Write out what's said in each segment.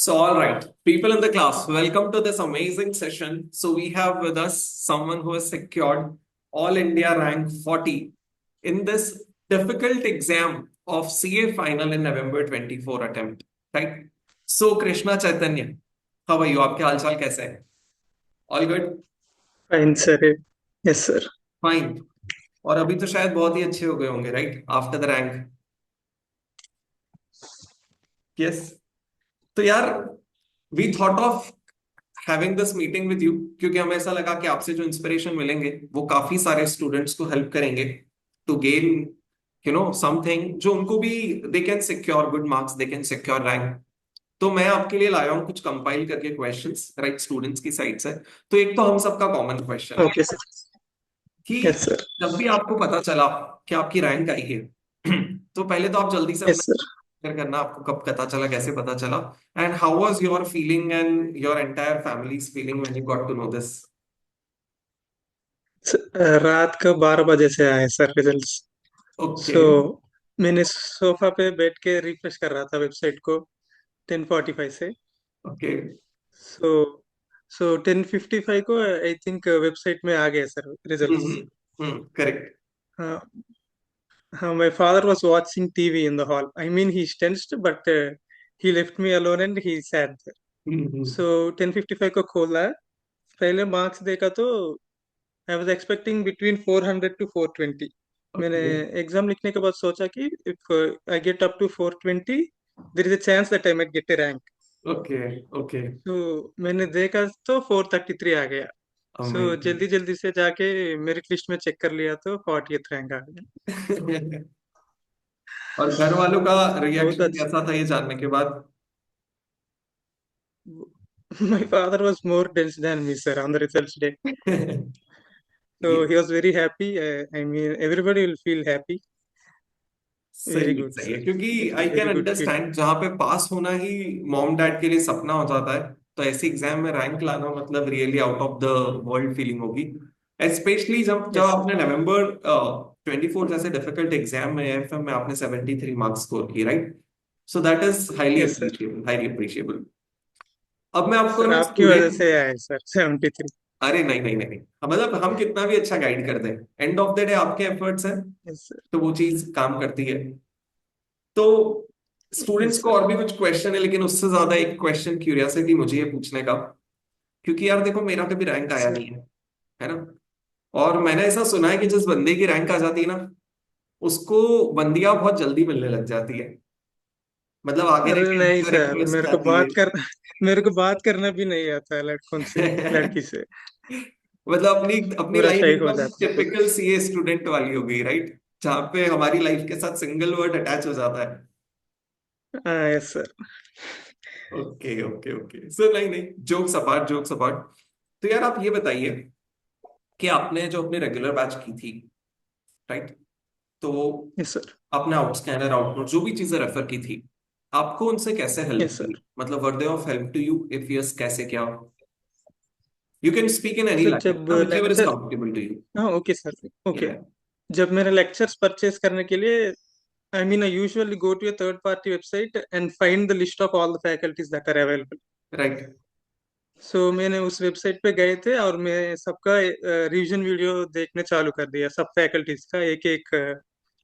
So, all right, people in the class, welcome to this amazing session. So, we have with us someone who has secured All India rank 40 in this difficult exam of CA final in November 24 attempt, right? So, Krishna Chaitanya, how are you? आपके हालचाल कैसे हैं? All good? Fine sir है। Yes sir. Fine. और अभी तो शायद बहुत ही अच्छे हो गए होंगे, right? After the rank. Yes. तो यार, we thought of having this meeting with you क्योंकि हमें ऐसा लगा कि आपसे जो इंस्पिरेशन मिलेंगे वो काफी सारे स्टूडेंट्स को हेल्प करेंगे टू गेन समथिंग जो उनको भी they can secure good marks, they can secure rank. तो मैं आपके लिए लाया हूँ कुछ कंपाइल करके क्वेश्चंस राइट स्टूडेंट्स की साइड से। तो एक तो हम सबका कॉमन क्वेश्चन है ओके सर। कि यस सर। जब भी आपको पता चला कि आपकी रैंक आई है तो पहले तो आप जल्दी से यस अपना सर। शेयर करना, आपको कब पता चला, कैसे पता चला, and how was your feeling and your entire families feeling when you got to know this. रात का 12 बजे से आए सर रिजल्ट्स। ओके। सो मैंने सोफा पे बैठ के रिफ्रेश कर रहा था वेबसाइट को 10:45 से। ओके। सो सो 10:55 को आई थिंक वेबसाइट में आ गए सर रिजल्ट्स। करेक्ट। हाँ। हाँ, my father was watching TV in the hall. I mean he tensed but he left me alone and he sat there. So 10:55 को खोला, पहले मार्क्स देखा तो I was expecting between 400 to 420। मैंने okay. Exam लिखने के बाद सोचा कि if I get up to 420 there is a chance that I might get a rank. Okay. Okay. तो मैंने देखा तो 433 आ गया। So amazing. जल्दी जल्दी से जाके मेरिट लिस्ट में चेक कर लिया तो 40th रैंक आ गया। और घर वालों का बहुत रिएक्शन अच्छा। कैसा था ये जानने के बाद? My father was more tense than me sir on the results day. So ये he was very happy. I mean, everybody will feel happy. Very सही good, सही है sir. क्योंकि I can Very good feeling. Understand जहां पे पास होना ही mom dad के लिए सपना हो जाता है, तो ऐसे एग्जाम में रैंक लाना मतलब really out of the world feeling होगी। स्पेशली जब जब Yes, sir. आपने नवंबर 24 जैसे डिफिकल्ट एग्जाम में एफएम में आपने 73 मार्क्स स्कोर की, right? So that is Yes, sir. Highly appreciable. अब मैं आपको सर ना आपकी वजह स्टूडेंट। से आए सर 73। अरे नहीं नहीं नहीं नहीं, मतलब हम कितना भी अच्छा गाइड कर दें, एंड ऑफ द डे आपके एफर्ट्स हैं, यस सर। तो वो चीज काम करती है। तो स्टूडेंट्स यस को सर। और भी कुछ क्वेश्चन है, लेकिन उससे ज्यादा एक क्वेश्चन क्यूरियोसिटी मुझे ये पूछने का, क्योंकि यार देखो मेरा कभी रैंक आया सर नहीं है ना? और मैंने ऐसा सुना है कि जिस बंदे की रैंक आ जाती है ना, उसको बंदियां बहुत जल्दी मिलने लग जाती है, मतलब आगे अरे जाके नहीं सर, रिक्वेस्ट मेरे को आती है। बात कर मेरे को बात करना भी नहीं आता है लड़कों से, लड़की से। मतलब अपनी अपनी पूरा लाइफ शाही हो एकदम जाता है पूरा। टिपिकल सीए स्टूडेंट वाली हो गई, राइट? जहाँ पे हमारी लाइफ के साथ सिंगल वर्ड अटैच हो जाता है। हाँ yes sir. Okay okay okay, so नहीं नहीं, जोक्स अपार्ट, जोक्स अपार्ट। तो यार आप ये बताइए कि आपने जो अपने रेगुलर बैच की थी, राइट? तो यस सर। आपने आउट स्कैनर, आउटनोट जो भी चीजें रेफर की थी, आपको उनसे कैसे हेल्प यस हुई? सर। मतलब were they of help to you? If yes, कैसे क्या? You can speak in any sir language, जब whichever is lecture, comfortable to you. हाँ ओके सर, ओके। या जब मैंने लेक्चर्स परचेज करने के लिए, I mean, I usually go to a third party website and find the list of all the faculties that are available. Right. So मैंने उस website पे गए थे और मैं सबका रिवीजन वीडियो देखने चालू कर दिया, सब फैकल्टीज का एक एक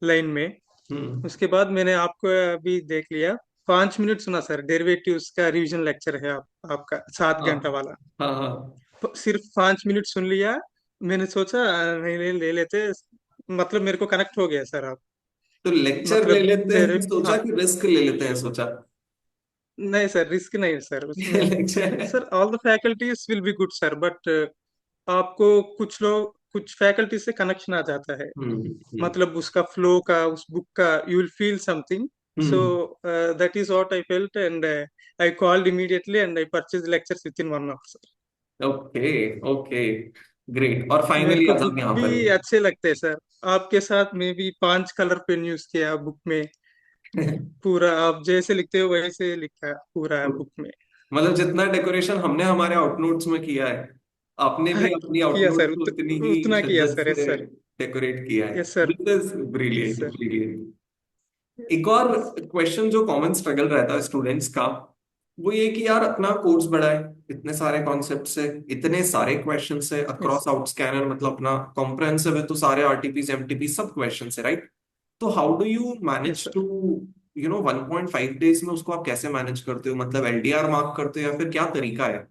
लाइन में। हम्म। उसके बाद मैंने आपको अभी देख लिया। 5 मिनट सुना सर, डेरिवेटिव्स का रिवीजन लेक्चर है आपका 7 घंटा हाँ वाला। हाँ हाँ। सिर्फ 5 मिनट सुन लिया। मैंने सोचा नहीं नहीं ले लेते, मतलब मेरे को कनेक्ट हो गया सर आप। तो लेक्चर ले मतलब लेते तेरे, हैं सोचा हाँ। कि रिस्क ले लेते हैं सोचा? नहीं सर, रिस्क नहीं सर उसमें। Lecture. Sir all the faculties will be good sir, but आपको कुछ लोग, कुछ फैकल्टी से कनेक्शन आ जाता है। हम्म। मतलब उसका फ्लो का, उस बुक का you will feel something. So hmm. That is what I felt and I called immediately and I purchase lectures within 1 hour sir. Okay okay, great. और मेरे फाइनली को आज बुक आप यहाँ पर भी अच्छे लगते हैं सर। आपके साथ में भी 5 कलर पेन यूज किया बुक में। पूरा आप जैसे लिखते हो वैसे लिखा पूरा बुक में। मतलब जितना डेकोरेशन हमने हमारे आउटनोट्स में किया है, आपने हाँ, भी अपनी किया आउटनोट्स सर, को उतनी ही उतना किया शिद्दत सर। यस से सर। डेकोरेट किया है। Yes sir. This is yes brilliant sir. Brilliant. एक और क्वेश्चन जो कॉमन स्ट्रगल रहता है स्टूडेंट्स का, वो ये कि यार अपना कोर्स बड़ा है, इतने सारे कॉन्सेप्ट्स है, इतने सारे क्वेश्चंस है Yes, अक्रॉस आउट स्कैनर, मतलब अपना कॉम्प्रहेंसिव है, तो सारे आरटीपीस एमटीपी सब क्वेश्चंस है, राइट? तो how do you yes manage sir. To 1.5 days में उसको आप कैसे मैनेज करते हो? मतलब एलडीआर मार्क करते हो या फिर क्या तरीका है?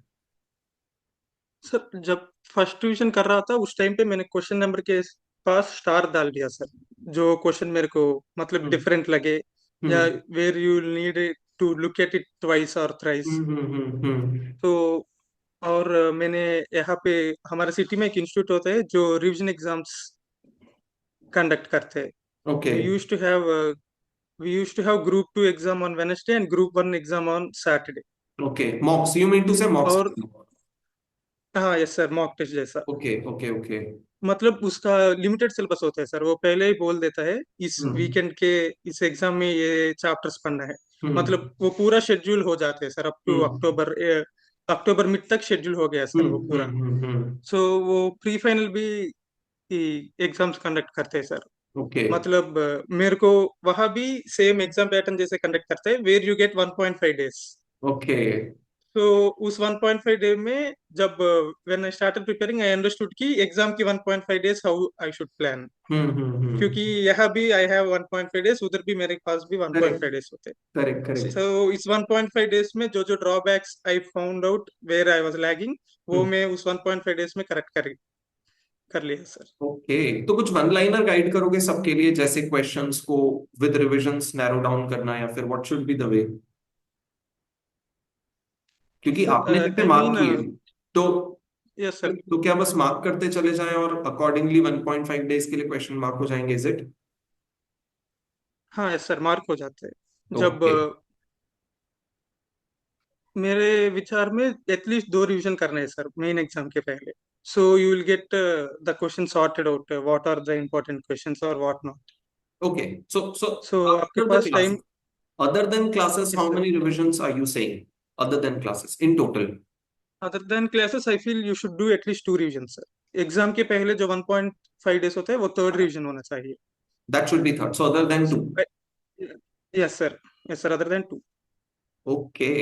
सर जब फर्स्ट रिवीजन कर रहा था उस टाइम पे मैंने क्वेश्चन नंबर के पास स्टार डाल दिया सर, जो क्वेश्चन मेरे को मतलब हम्म डिफरेंट लगे, या hmm where you need to look at it twice और थ्राइस। हम्म। तो और मैंने यहाँ पे हमारे सिटी में एक इंस्टीट्यूट होता है जो रिवीजन एग्जाम्स कंडक्ट करते हैं। Okay we used to have we used to have group 2 exam on Wednesday and group 1 exam on Saturday. Okay, mocks, you mean to say mocks? और हाँ यस सर, मॉक टेस्ट जैसा। Okay okay okay. मतलब उसका limited syllabus होता है sir, वो पहले ही बोल देता है इस हम्म वीकेंड के इस एग्जाम में ये चैप्टर्स पढ़ना है। हम्म मतलब वो पूरा शेड्यूल हो जाते हैं sir, up to hmm October, October mid तक शेड्यूल हो गया सर वो पूरा। हम्म। सो वो प्री फाइनल भी एग्जाम्स कंडक्ट करते हैं सर। ओके मतलब मेरे को वहां भी सेम एग्जाम पैटर्न जैसे कंडक्ट करते हैं, where you get 1.5 days. Okay. तो उस 1.5 डे में जब when I started preparing I understood कि एग्जाम की 1.5 days how I should plan. क्योंकि हम्म। यहाँ भी आई हैव 1.5 डेज, उधर भी मेरे पास भी करेक्ट 1.5 डेज होते। Correct correct. सो इस 1.5 डेज में जो जो drawbacks I found out where I was lagging, वो मैं उस 1.5 डेज में करेक्ट कर लिया सर। ओके, तो कुछ वन लाइनर गाइड करोगे सबके लिए, जैसे क्वेश्चंस को विद रिविजंस नैरो डाउन करना, या फिर what should be the way? क्योंकि आपने सर जितने आई मार्क मीन किए, तो यस सर। तो क्या बस मार्क करते चले जाएं और अकॉर्डिंगली 1.5 डेज के लिए क्वेश्चन मार्क हो जाएंगे, इज इट? हाँ यस सर, मार्क हो जाते हैं जब ओके मेरे विचार में एटलीस्ट 2 रिवीजन करने हैं सर मेन एग्जाम के पहले। So you will get the question sorted out, what are the important questions और what not. Okay. So so आपके after the pass time. Classes, other than classes, how yes sir. many revisions are you saying? Other than classes, in total? Other than classes I feel you should do at least 2 revision sir. Exam के पहले जो 1.5 days होता है वो third revision होना चाहिए। That should be third. So other than two. Yes sir, yes sir, other than 2। Okay.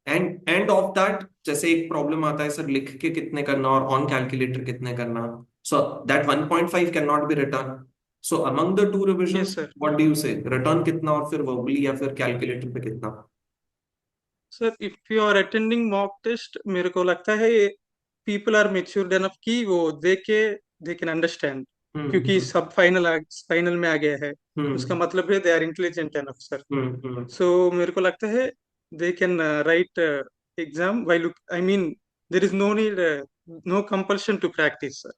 End of that, जैसे एक प्रॉब्लम आता है सर, लिख के कितने करना और ऑन कैलकुलेटर कितने करना, so that 1.5 can not be written. So among the two yes revisions, sir. What do you say, written कितना और फिर वर्बली या फिर कैलकुलेटर पे कितना? Sir if you are attending mock test, मेरे को लगता है पीपल आर मेच्योर्ड एनफ कि वो देख के दे कैन अंडरस्टैंड। क्योंकि हम्म सब फाइनल में आ गया है, उसका हम्म मतलब है they are intelligent enough sir. Hmm so मेरे को लगता है they can write exam while, I mean there is no need, no compulsion to practice sir.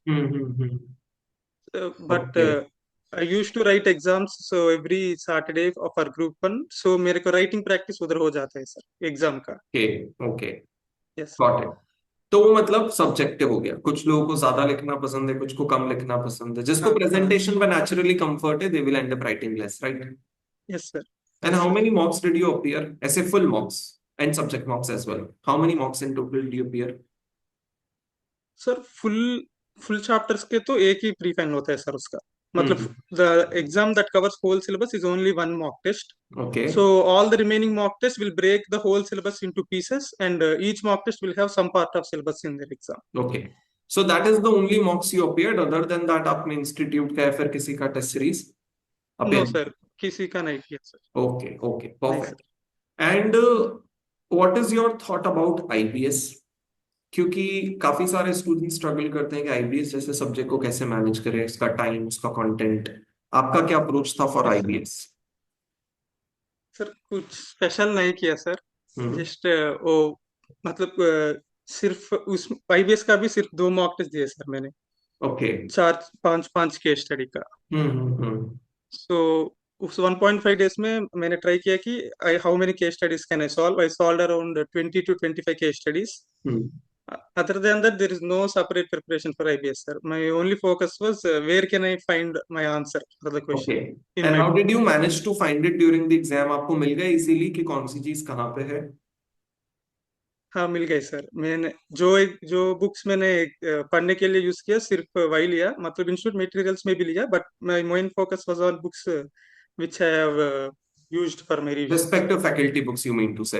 But okay I use to write exams so every Saturday for group 1, so मेरे को writing practice उधर हो जाता है sir exam का। Okay okay, yes sir. Got it. तो वो मतलब सब्जेक्टिव हो गया, कुछ लोगों को ज्यादा लिखना पसंद है, कुछ को कम लिखना पसंद है, जिसको हाँ हाँ। प्रेजेंटेशन में नेचुरली कंफर्ट है, they will end up writing less, right? Yes sir. And yes how sir. Many mocks did you appear, ऐसे full mocks and subject mocks as well? How many mocks in total did you appear? Sir full full chapters के तो एक ही pre final होता है sir उसका। मतलब hmm. The exam that covers whole syllabus is only 1 mock test. Okay So all the remaining mock tests will break the whole syllabus into pieces, and each mock test will have some part of syllabus in their exam. Okay, so that is the only mocks you appeared, other than that आपने institute का या फिर किसी का test series No appear? sir, किसी का नहीं किया सर। ओके ओके, नहीं perfect. Sir. And what is your thought about IBS? क्योंकि काफी सारे स्टूडेंट स्ट्रगल करते हैं कि आईबीएस जैसे सब्जेक्ट को कैसे मैनेज करें, इसका टाइम, उसका कंटेंट। आपका क्या अप्रोच था for yes sir. IBS? Sir कुछ स्पेशल नहीं किया सर। हम्म। जस्ट वो मतलब सिर्फ उस आईबीएस का भी सिर्फ 2 मॉक टेस्ट दिए सर मैंने, ओके। 4 5 5 केस स्टडी का। हम्म। सो उस 1.5 डेज में मैंने ट्राई किया कि I how many case studies can I solve around 20 to 25 case studies. Hmm. Other than that, there is no separate preparation for IBS, sir. My only focus was where can I find my answer for the okay, question in and my how book. Did you manage to find it during the exam? आपको मिल गया easily कि कौन सी चीज कहाँ पे है? हाँ मिल गई सर। मैंने जो बुक्स मैंने पढ़ने के लिए यूज किया सिर्फ वही लिया, मतलब इंस्टीट्यूट मटेरियल्स में भी लिया, but my main focus was on books which I have used for my revisions. Respective faculty books, you mean to say?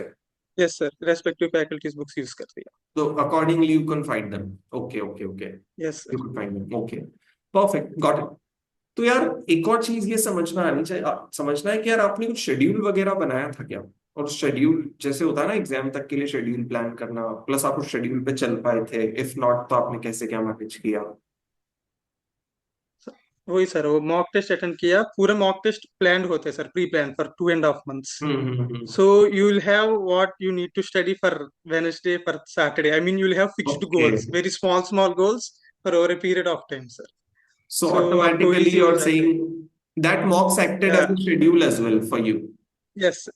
yes sir, respective faculties books use कर दिया. So accordingly you can find them. Okay. Yes sir. You could find them. Okay. Perfect. Got it. तो यार एक और चीज ये समझना आनी चाहिए, समझना है कि यार आपने कुछ शेड्यूल वगैरह बनाया था क्या? और शेड्यूल जैसे होता है ना एग्जाम तक के लिए शेड्यूल प्लान करना, प्लस आप उस शेड्यूल पे चल पाए थे, इफ नॉट तो आपने कैसे क्या मैनेज किया? वही सर, वो मॉक टेस्ट अटेंड किया. पूरे मॉक टेस्ट प्लान होते हैं sir, pre plan for 2.5 months. Hmm. So you'll have what you need to study for Wednesday, for Saturday. I mean, you'll have fixed okay. goals, very small goals for over a period of time, sir. So So आपको automatically easy you हो are जाता है. Saying that mocks acted as Yeah. A schedule as well for you. Yes sir,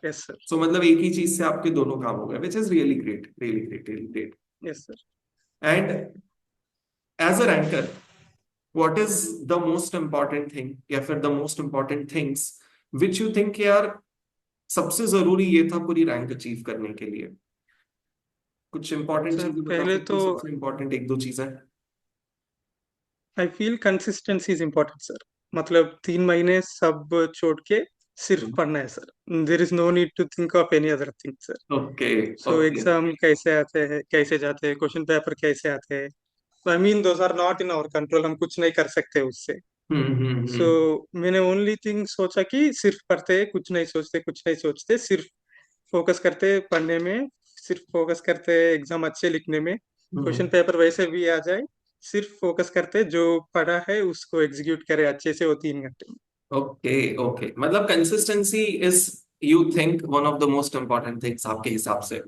yes sir, so मतलब एक ही चीज से आपके दोनों काम हो गए, which is really great, really great. yes sir. And as a ranker, what is the most important thing या फिर the most important things which you think यार सबसे जरूरी ये था पूरी रैंक अचीव करने के लिए? कुछ इंपॉर्टेंट सर चीजें बता पहले सकते हो, तो सबसे इंपॉर्टेंट एक दो चीजें? I feel consistency is important sir. मतलब 3 महीने सब छोड़ के सिर्फ पढ़ना है सर. There is no need to think of any other thing sir. Okay. So okay. Exam कैसे आते हैं, कैसे जाते हैं, क्वेश्चन पेपर कैसे आते हैं, I mean those are not in our control. हम कुछ नहीं कर सकते उससे. सो हम्म. मैंने ओनली थिंग सोचा कि सिर्फ पढ़ते, कुछ नहीं सोचते, कुछ नहीं सोचते, सिर्फ फोकस करते पढ़ने में, सिर्फ फोकस करते एग्जाम अच्छे लिखने में, क्वेश्चन पेपर वैसे भी आ जाए, सिर्फ फोकस करते जो पढ़ा है उसको एग्जीक्यूट करे अच्छे से वो 3 घंटे में. ओके. मतलब consistency is, you think, one of the most important things आपके हिसाब से?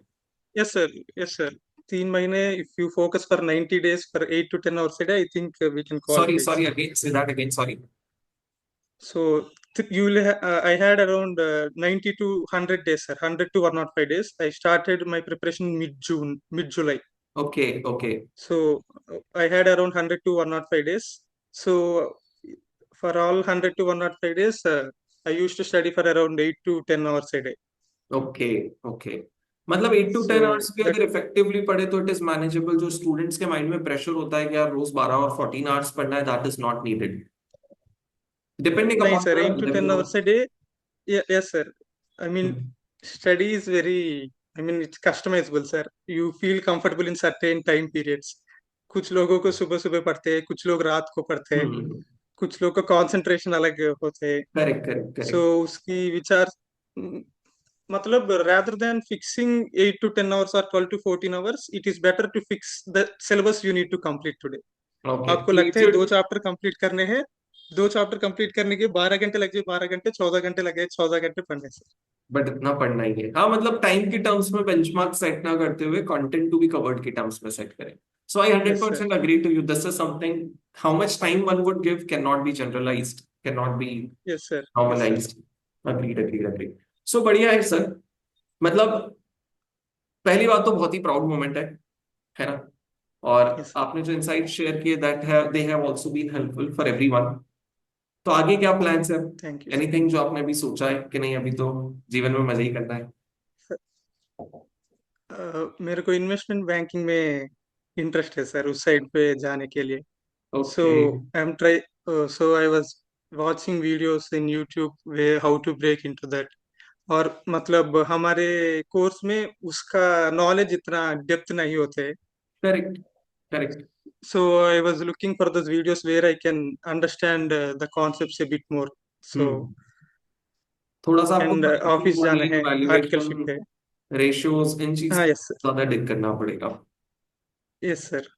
Yes sir, yes sir. 3 महीने if you focus for 90 days for 8 to 10 hours a day, I think we can sorry qualify sorry, sir. Again say that again, sorry. So I had around 90 to 100 days, sir. 100 to 105 days. I started my preparation mid-June, mid-July. Okay. So I had around 100 to 105 days. So for all 100 to 105 days, I used to study for around 8 to 10 hours a day. Okay. मतलब 8 to 10 hours So भी that, अगर effectively पढ़े तो it is manageable. जो students के mind में pressure होता है कि यार रोज 12 और 14 आवर्स पढ़ना है, that is not needed, depending no, upon sir, 8 to the 10 hours level a day. Yeah, yes, sir. I mean, of. study is very, I mean, it's customizable, sir. You feel comfortable in certain time periods. कुछ लोगों को सुबह सुबह पढ़ते हैं, कुछ लोग रात को पढ़ते हैं, कुछ लोग का कंसंट्रेशन अलग होते हैं. So correct. उसकी विचार मतलब rather than fixing 8 to 10 hours or 12 to 14 hours, it is better to fix the syllabus you need to complete today. Okay. आपको लगता है 2 चैप्टर कंप्लीट करने हैं, 2 चैप्टर कंप्लीट करने के 12 घंटे लगे, 12 घंटे, 14 घंटे लगे, 14 घंटे पढ़ने से. बट इतना पढ़ना ही है. हाँ मतलब टाइम के टर्म्स में बेंचमार्क सेट ना करते हुए कंटेंट टू बी कवर्ड के टर्म्स में सेट करें. सो आई yes sir. 100% agree to you. This is something, how much time one would give cannot be generalized, cannot be yes sir. Yes sir. normalized. Agreed. So बढ़िया है sir. मतलब पहली बात तो बहुत ही प्राउड मोमेंट है ना? और यस आपने जो इनसाइट शेयर किए दैट है, they have also been helpful for everyone. तो आगे क्या प्लान्स है? Thank you sir. एनीथिंग जो आपने अभी सोचा है कि नहीं अभी तो जीवन में मजा ही करना है? मेरे को इन्वेस्टमेंट बैंकिंग में इंटरेस्ट है सर, उस साइड पे जाने के लिए. So okay. I am try so I was watching videos in YouTube way how to break into that. और मतलब हमारे कोर्स में उसका नॉलेज इतना डेप्थ नहीं होते. Correct. So I was looking for those videos where I can understand the concepts a bit more. So hmm. थोड़ा सा आपको एंड फंडामेंटल ऑफिस जाना मॉडलिंग, है, वैल्यूएशन, आर्टिकलशिप है. रेशियोज, इन चीज हाँ यस सर. ज्यादा डिग करना पड़ेगा. Yes sir.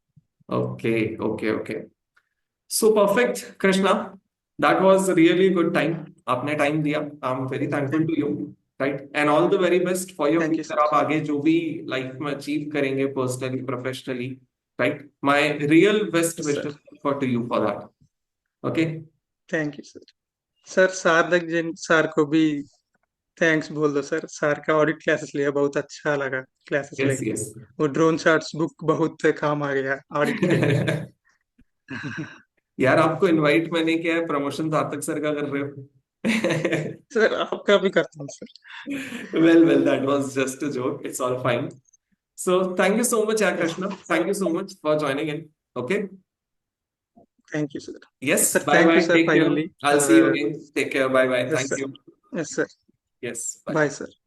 Okay. So perfect Krishna, that was really good time. आपने टाइम दिया, I am very thankful to you. Right, and all the very best for your thank you future. Sir. आप आगे जो भी life में achieve करेंगे personally, professionally, right, my real best yes wishes sir. For to you for that. Okay. Thank you sir. Sir Sarthak Jain sir को भी thanks बोल दो सर. सर का ऑडिट क्लासेस लिया, बहुत अच्छा लगा क्लासेस यस लेके. यस. वो ड्रोन शॉट्स बुक बहुत काम आ गया ऑडिट के लिए. यार आपको इनवाइट मैंने किया है, प्रमोशन सार्थक सर का कर रहे हो? सर आपका भी करता हूँ sir. Well, that was just a joke. It's all fine. So thank you so much, yes Krishna. Thank you so much for joining in. Okay. Thank you sir. Yes. Sir Bye thank you bye. Sir Take care. Finally. I'll see you again. Take care. Bye bye. Yes Thank sir. you. Yes sir. Yes. Bye. Bye sir.